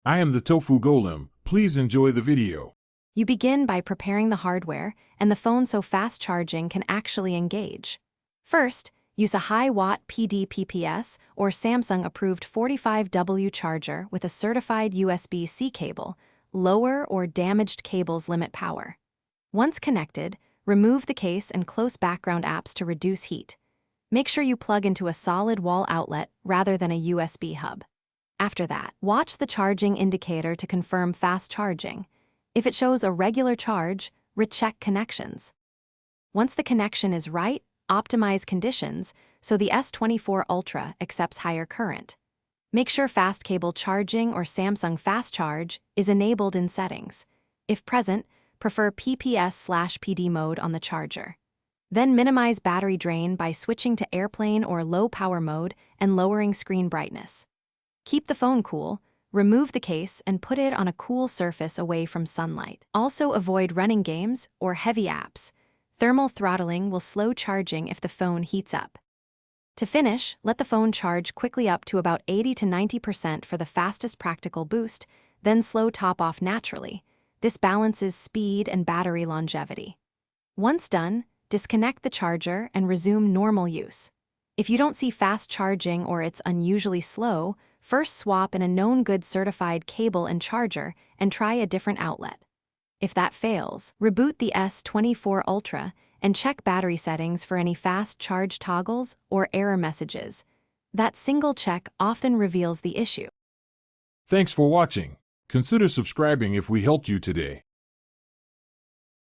I am the Tofu Golem. Please enjoy the video. You begin by preparing the hardware, and the phone so fast charging can actually engage. First, use a high-watt PD-PPS or Samsung-approved 45W charger with a certified USB-C cable. Lower or damaged cables limit power. Once connected, remove the case and close background apps to reduce heat. Make sure you plug into a solid wall outlet rather than a USB hub. After that, watch the charging indicator to confirm fast charging. If it shows a regular charge, recheck connections. Once the connection is right, optimize conditions so the S24 Ultra accepts higher current. Make sure fast cable charging or Samsung Fast Charge is enabled in settings. If present, prefer PPS/PD mode on the charger. Then minimize battery drain by switching to airplane or low power mode and lowering screen brightness. Keep the phone cool. Remove the case and put it on a cool surface away from sunlight. Also avoid running games or heavy apps. Thermal throttling will slow charging if the phone heats up. To finish, let the phone charge quickly up to about 80 to 90% for the fastest practical boost, then slow top off naturally. This balances speed and battery longevity. Once done, disconnect the charger and resume normal use. If you don't see fast charging or it's unusually slow, first swap in a known good certified cable and charger and try a different outlet. If that fails, reboot the S24 Ultra and check battery settings for any fast charge toggles or error messages. That single check often reveals the issue. Thanks for watching. Consider subscribing if we helped you today.